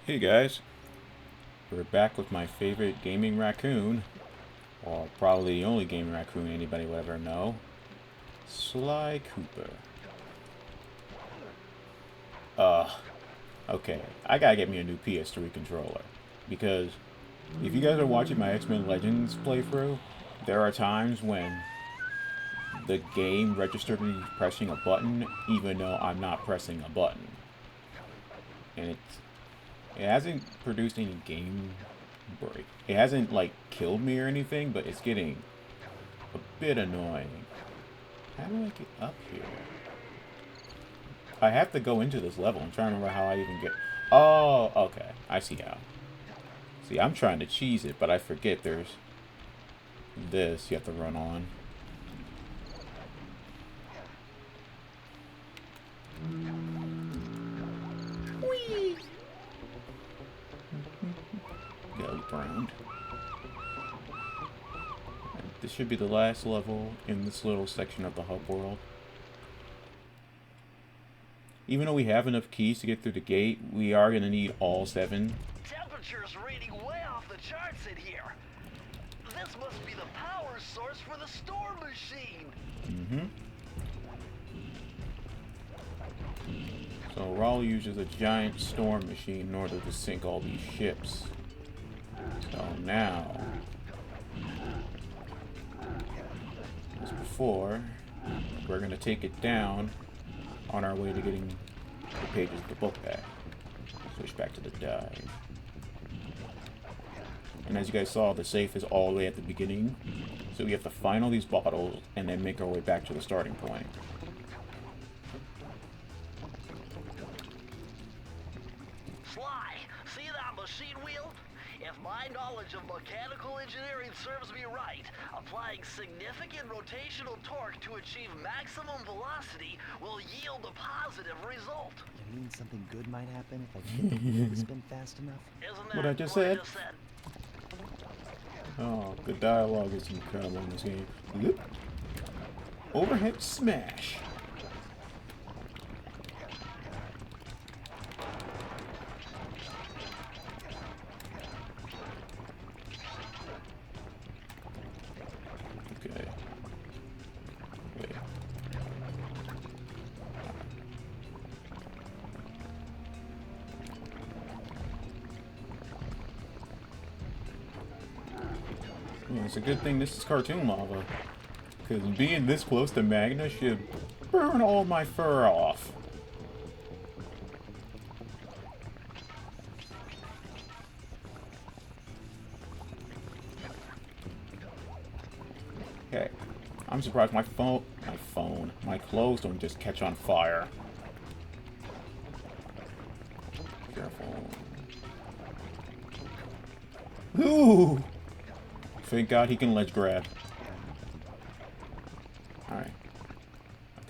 Hey guys, we're back with my favorite gaming raccoon, or probably the only gaming raccoon anybody will ever know, Sly Cooper. Uh, okay, I gotta get me a new PS3 controller, because if you guys are watching my X-Men Legends playthrough, there are times when the game registered me pressing a button, even though I'm not pressing a button. And it hasn't produced any game break. It hasn't like killed me or anything, but it's getting a bit annoying. How do I get up here? I have to go into this level. I'm trying to remember how I even get. Oh, okay. I see how. See, I'm trying to cheese it, but I forget there's this you have to run on. Whee! Gotta loop around. This should be the last level in this little section of the hub world. Even though we have enough keys to get through the gate, we are going to need all 7. Temperature's reading way off the charts in here. This must be the power source for the storm machine. Mm-hmm. So Raleigh uses a giant storm machine in order to sink all these ships. So now, as before, we're going to take it down on our way to getting the pages of the book back. Switch back to the dive. And as you guys saw, the safe is all the way at the beginning. So we have to find all these bottles and then make our way back to the starting point. Sly, see that machine wheel? If my knowledge of mechanical engineering serves me right, applying significant rotational torque to achieve maximum velocity will yield a positive result. You mean something good might happen if I can get the wheel to spin fast enough? Isn't What that I just said? I just said? Oh, the dialogue is incredible in this game. Whoop. Overhead smash. Okay. Wait. Yeah, it's a good thing this is cartoon lava. Because being this close to Magna should burn all my fur off. Okay. I'm surprised my my clothes don't just catch on fire. Careful. Ooh! Thank God he can ledge grab. Alright.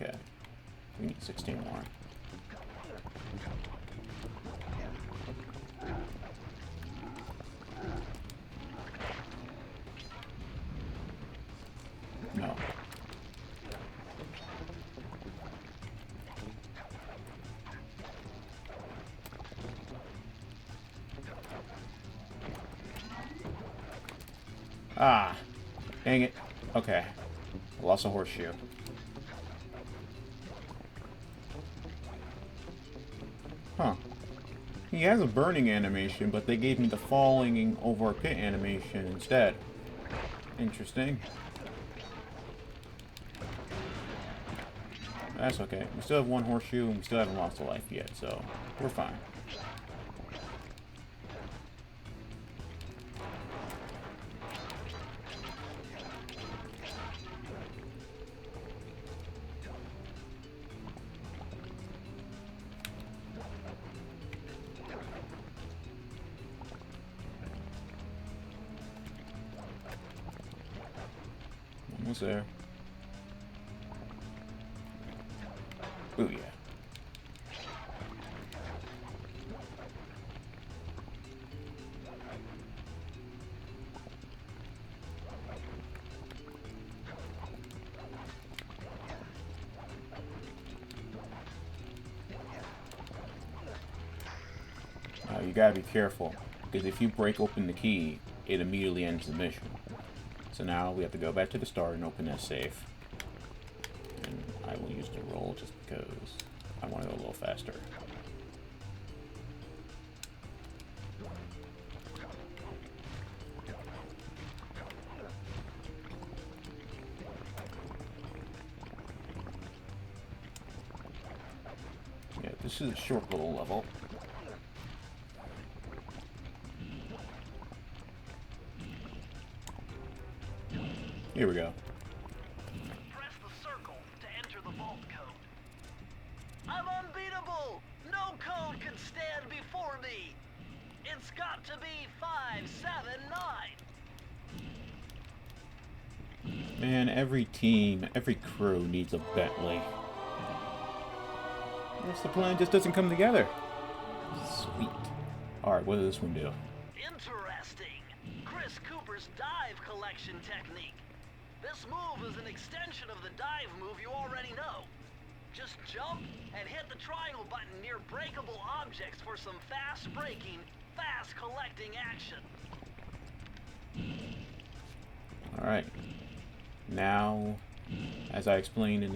Okay. We need 16 more. No. Ah. Dang it. Okay. I lost a horseshoe. Huh. He has a burning animation, but they gave me the falling over a pit animation instead. Interesting. That's okay. We still have one horseshoe, and we still haven't lost a life yet, so we're fine. Almost there. Ooh, yeah. you gotta be careful, because if you break open the key, it immediately ends the mission. So now we have to go back to the start and open that safe. And I will use the roll just because I want to go a little faster. Yeah, this is a short little level. Here we go. Press the circle to enter the vault code. I'm unbeatable! No code can stand before me! It's got to be 579! Man, every team, every crew needs a Bentley. What's the plan? Just doesn't come together. Sweet. Alright, what does this one do? Interesting! Chris Cooper's dive collection technique. This move is an extension of the dive move you already know. Just jump and hit the triangle button near breakable objects for some fast breaking, fast collecting action. Alright. Now, as I explained in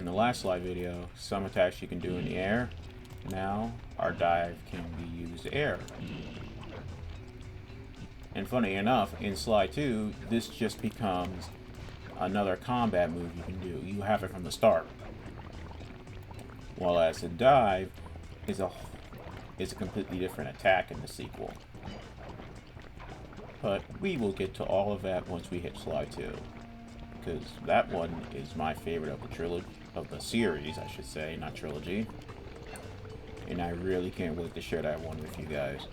the last slide video, some attacks you can do in the air. Now, our dive can be used air. And funny enough, in slide 2, this just becomes another combat move you can do. You have it from the start. While as a dive is a completely different attack in the sequel. But we will get to all of that once we hit slide 2. Because that one is my favorite of the series, I should say, not trilogy. And I really can't wait to share that one with you guys.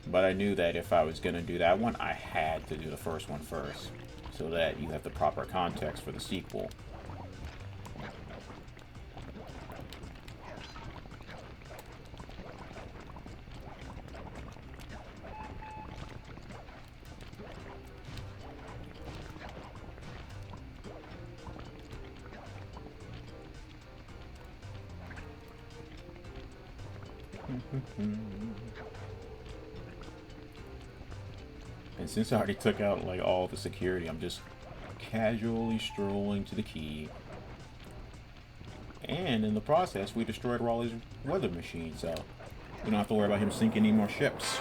But I knew that if I was going to do that one, I had to do the first one first, so that you have the proper context for the sequel. And since I already took out like all the security, I'm just casually strolling to the key. And in the process, we destroyed Raleigh's weather machine, so we don't have to worry about him sinking any more ships.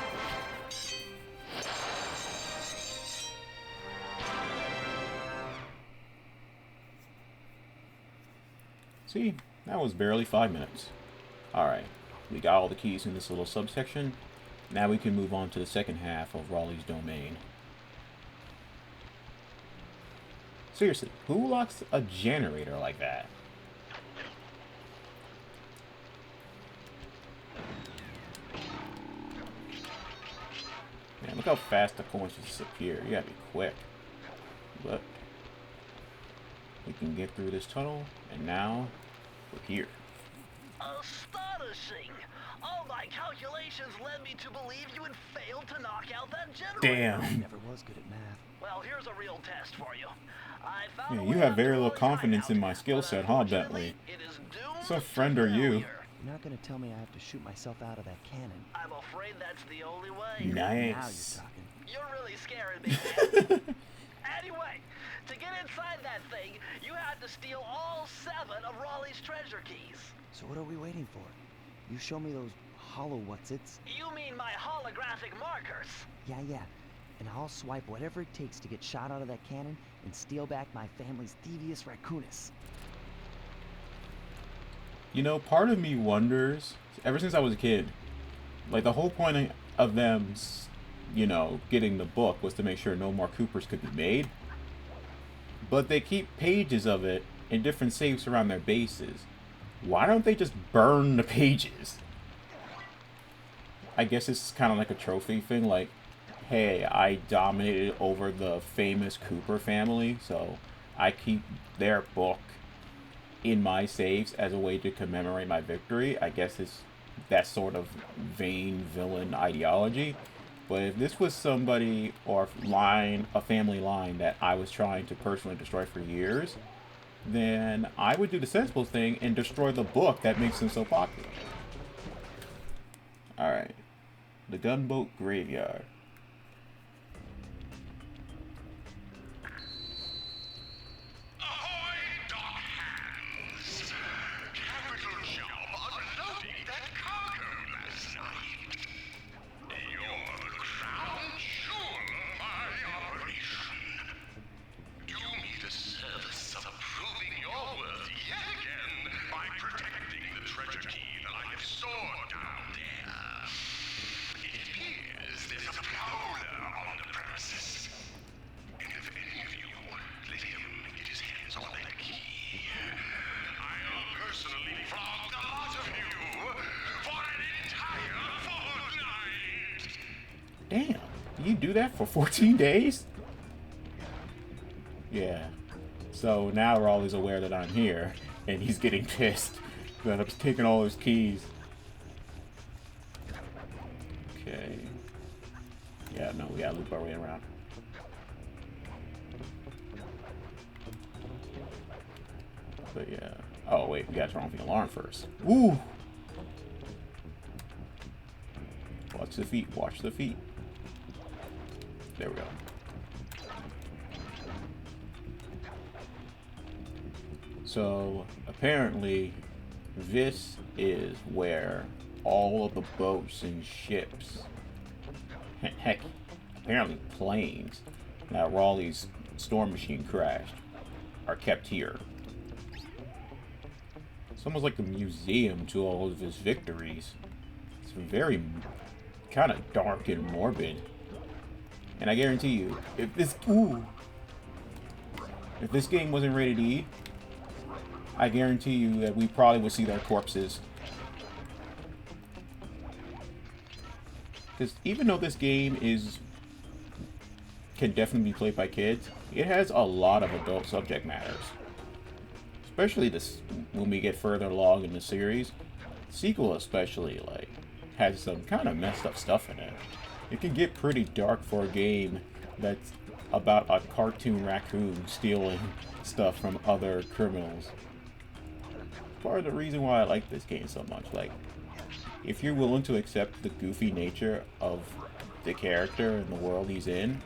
See, that was barely 5 minutes. Alright, we got all the keys in this little subsection. Now we can move on to the second half of Raleigh's domain. Seriously, who locks a generator like that? Man, look how fast the coins disappear. You gotta be quick. But we can get through this tunnel, and now we're here. Astonishing! All my calculations led me to believe you had failed to knock out that generator. Damn. I never was good at math. Well, here's a real test for you. I found Yeah, a you way have out very to little blow confidence your in my out, skill but set, huh, unfortunately, Bentley? it is doomed So to friend are you? failure. You're not gonna tell me I have to shoot myself out of that cannon. I'm afraid that's the only way. Now you're Nice. talking. You're really scaring me, man. Anyway, to get inside that thing, you had to steal all 7 of Raleigh's treasure keys. So what are we waiting for? You show me those hollow what's-its? You mean my holographic markers? Yeah. And I'll swipe whatever it takes to get shot out of that cannon and steal back my family's Thievius Raccoonus. You know, part of me wonders, ever since I was a kid, like the whole point of them, you know, getting the book was to make sure no more Coopers could be made. But they keep pages of it in different safes around their bases. Why don't they just burn the pages? I guess it's kind of like a trophy thing, like, hey, I dominated over the famous Cooper family, so I keep their book in my safes as a way to commemorate my victory. I guess it's that sort of vain villain ideology. But if this was somebody or a family line that I was trying to personally destroy for years, then I would do the sensible thing and destroy the book that makes them so popular. Alright. The gunboat graveyard. Ahoy, dock hands! Capital job unloading that cargo last night. You're the crown jewel of my operation. Do me the service of proving your worth yet again by protecting the treasure key that I have stored down there. It appears there's a prowler on the premises. And if any of you let him get his hands on that key, I'll personally flog the lot of you for an entire fortnight. Damn, you do that for 14 days? Yeah. So now Raleigh's aware that I'm here, and he's getting pissed that I'm taking all his keys. Okay. Yeah, no, we gotta loop our way around. But yeah. Oh, wait, we gotta turn off the alarm first. Ooh! Watch the feet, watch the feet. There we go. So, apparently, this is where all of the boats and ships, heck, apparently planes, that Raleigh's storm machine crashed, are kept here. It's almost like a museum to all of his victories. It's very kind of dark and morbid. And I guarantee you, if this game wasn't rated E, I guarantee you that we probably would see their corpses. Because even though this game can definitely be played by kids, it has a lot of adult subject matters. Especially this when we get further along in the series. The sequel especially, like, has some kind of messed up stuff in it. It can get pretty dark for a game that's about a cartoon raccoon stealing stuff from other criminals. Part of the reason why I like this game so much, like, if you're willing to accept the goofy nature of the character and the world he's in,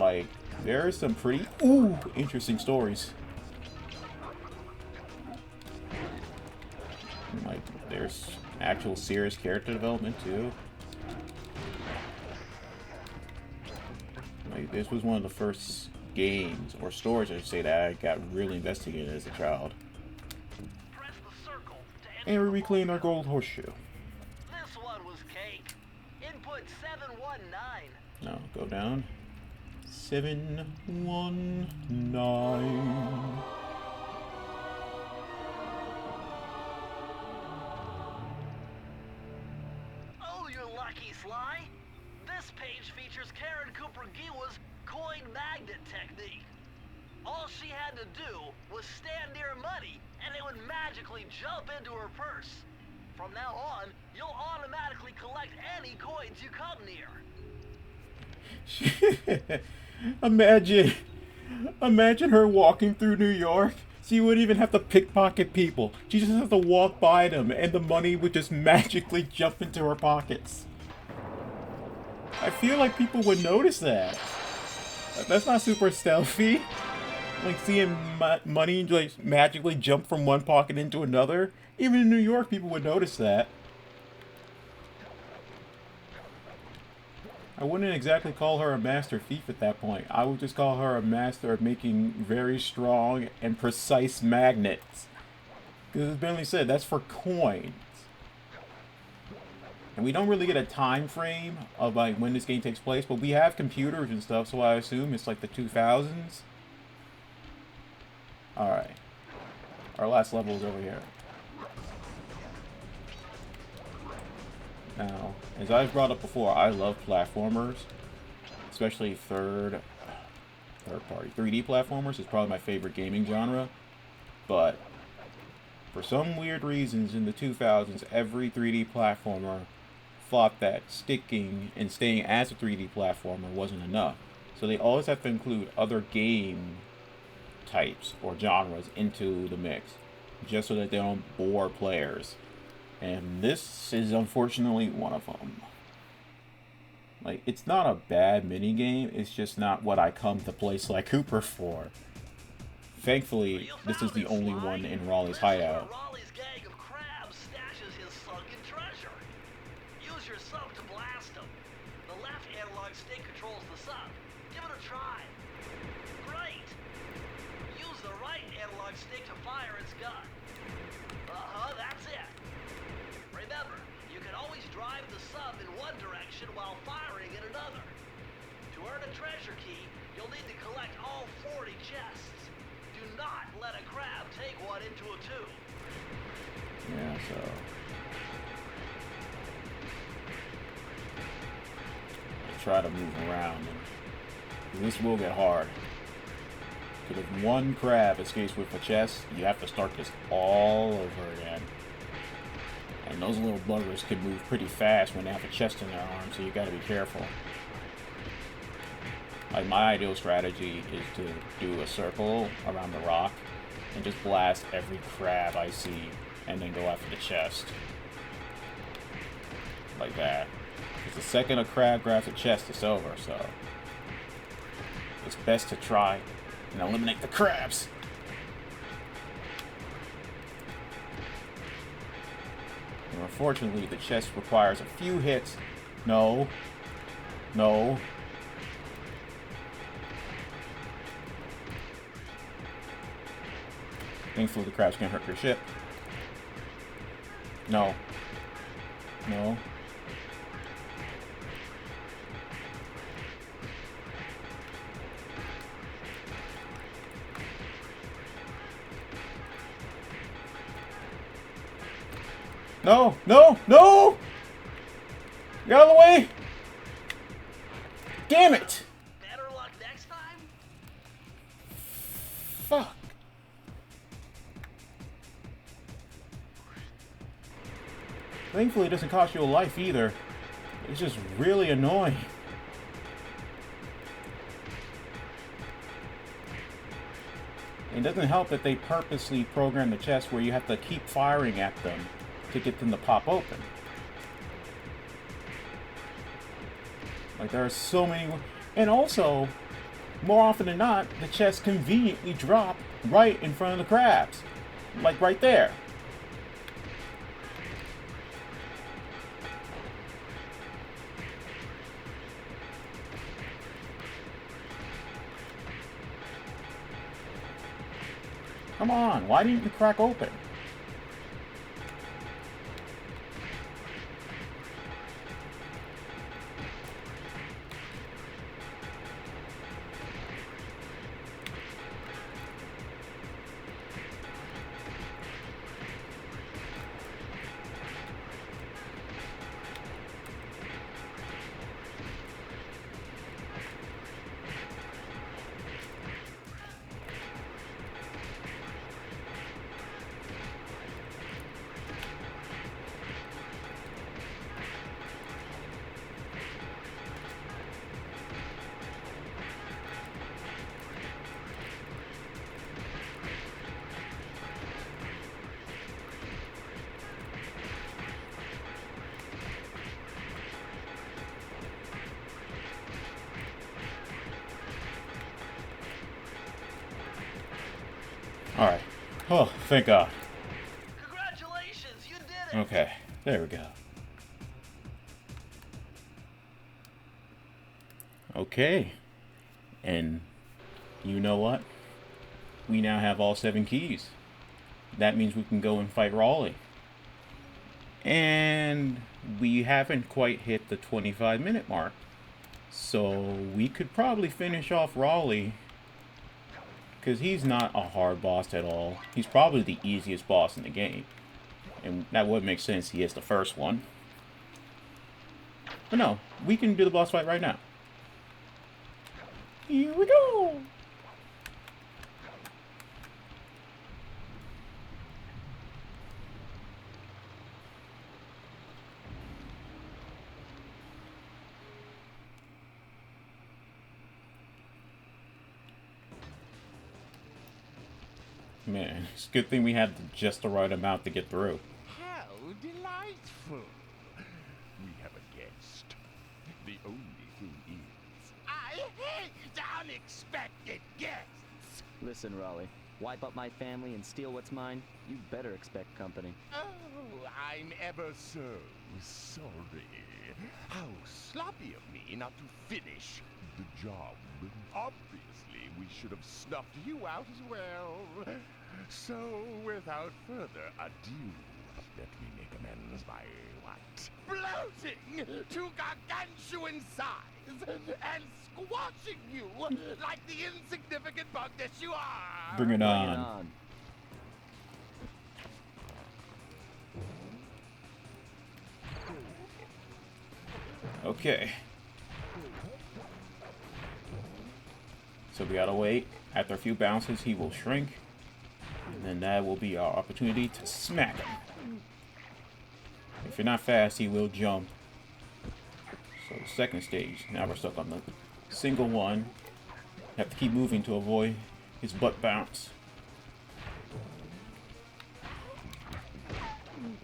like, there are some pretty interesting stories. Like, there's actual serious character development too. Like, this was one of the first games or stories, I should say, that I got really invested in as a child. And we reclaimed our gold horseshoe. This one was cake. Input 719. No, go down. 719. Oh, you're lucky, Sly. This page features Karen Cooper-Giwa's coin magnet technique. All she had to do was stand near money, and it would magically jump into her purse. From now on, you'll automatically collect any coins you come near. Imagine her walking through New York. She wouldn't even have to pickpocket people. She just has to walk by them, and the money would just magically jump into her pockets. I feel like people would notice that. That's not super stealthy. Like, seeing money like magically jump from one pocket into another. Even in New York, people would notice that. I wouldn't exactly call her a master thief at that point. I would just call her a master of making very strong and precise magnets. Because as Bentley said, that's for coins. And we don't really get a time frame of like when this game takes place, but we have computers and stuff, so I assume it's like the 2000s. Alright. Our last level is over here. Now, as I've brought up before, I love platformers. Especially third party. 3D platformers is probably my favorite gaming genre. But, for some weird reasons in the 2000s, every 3D platformer thought that sticking and staying as a 3D platformer wasn't enough. So they always have to include other game types or genres into the mix, just so that they don't bore players. And this is unfortunately one of them. Like, it's not a bad mini game. It's just not what I come to play Sly Cooper for. Thankfully, this is the only one in Raleigh's hideout. Raleigh's gang of crabs stashes his sunken treasure. Use your sub to blast him. The left analog stick controls the sub. Give it a try. Great. Use the right analog stick to fire its gun. That's it. Remember, you can always drive the sub in one direction while firing in another. To earn a treasure key, you'll need to collect all 40 chests. Do not let a crab take one into a tube. Yeah, so... I'll try to move around. And this will get hard. Because if one crab escapes with a chest, you have to start this all over again. And those little buggers can move pretty fast when they have a chest in their arm, so you gotta be careful. Like, my ideal strategy is to do a circle around the rock and just blast every crab I see and then go after the chest. Like that. Because the second a crab grabs a chest, it's over, so it's best to try and eliminate the crabs. And unfortunately, the chest requires a few hits. No. No. Thankfully, the crabs can't hurt your ship. No. No. No! No! No! Get out of the way! Damn it! Better luck next time? Fuck. Thankfully, it doesn't cost you a life either. It's just really annoying. It doesn't help that they purposely program the chest where you have to keep firing at them to get them to pop open. Like, there are so many... And also, more often than not, the chests conveniently drop right in front of the crabs. Like, right there. Come on, why didn't you crack open? Alright. Oh, thank God. Congratulations, you did it! Okay, there we go. Okay. And you know what? We now have all 7 keys. That means we can go and fight Raleigh. And we haven't quite hit the 25-minute mark. So we could probably finish off Raleigh, because he's not a hard boss at all. He's probably the easiest boss in the game. And that would make sense, he is the first one. But no, we can do the boss fight right now. Here we go! Man, it's a good thing we had just the right amount to get through. How delightful! We have a guest. The only unexpected guests. Listen, Raleigh, wipe up my family and steal what's mine? You better expect company. Oh, I'm ever so sorry. How sloppy of me not to finish the job. Obviously, we should have snuffed you out as well. So, without further ado, let me make amends by what? Bloating to gargantuan size and squashing you like the insignificant bug that you are. Bring it Bring it on. on. Okay. So we gotta wait. After a few bounces, he will shrink. And then that will be our opportunity to smack him. If you're not fast, he will jump. So the second stage, now we're stuck on the single one. Have to keep moving to avoid his butt bounce.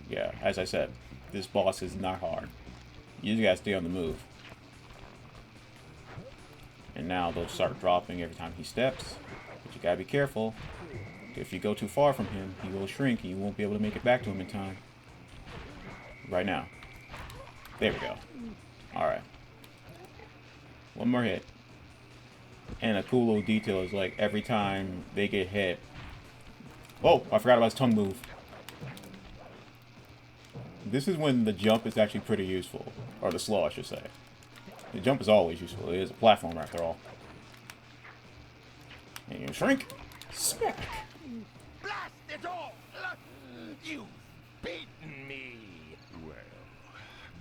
Yeah, as I said, this boss is not hard. You just gotta stay on the move. And now they'll start dropping every time he steps. But you gotta be careful. If you go too far from him, he will shrink and you won't be able to make it back to him in time. Right now. There we go. Alright. One more hit. And a cool little detail is like every time they get hit. Oh, I forgot about his tongue move. This is when the jump is actually pretty useful. Or the slow, I should say. The jump is always useful. It is a platformer after all. And you shrink. Smack. Blast it all! You've beaten me! Well,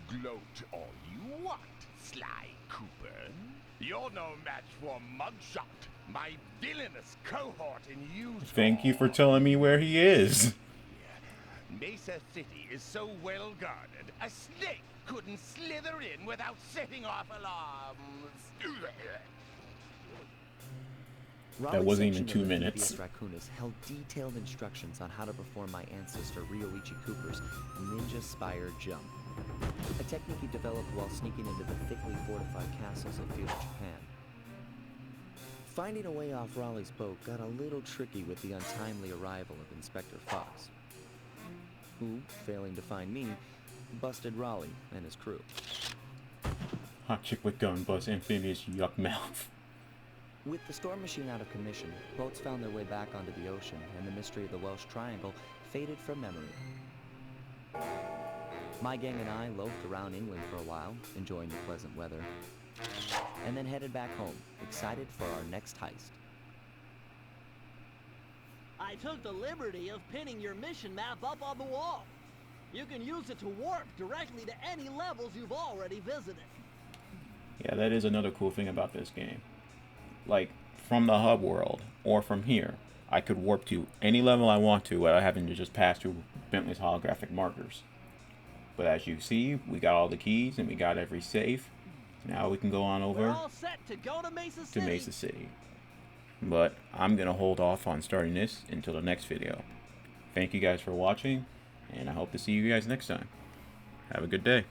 gloat all you want, Sly Cooper. You're no match for Mugshot, my villainous cohort in Utah. Thank you for telling me where he is. Mesa City is so well guarded, a snake couldn't slither in without setting off alarms. That wasn't even 2 minutes. Thievius Raccoonus held detailed instructions on how to perform my ancestor Rioichi Cooper's ninja spire jump, a technique he developed while sneaking into the thickly fortified castles of feudal Japan. Finding a way off Raleigh's boat got a little tricky with the untimely arrival of Inspector Fox, who, failing to find me, busted Raleigh and his crew. Hot chick with gun bust amphibious yuck mouth. With the storm machine out of commission, boats found their way back onto the ocean, and the mystery of the Welsh Triangle faded from memory. My gang and I loafed around England for a while, enjoying the pleasant weather, and then headed back home, excited for our next heist. I took the liberty of pinning your mission map up on the wall. You can use it to warp directly to any levels you've already visited. Yeah, that is another cool thing about this game. Like, from the hub world, or from here, I could warp to any level I want to without having to just pass through Bentley's holographic markers. But as you see, we got all the keys and we got every safe. Now we can go on over We're all set to go to Mesa City. But I'm going to hold off on starting this until the next video. Thank you guys for watching, and I hope to see you guys next time. Have a good day.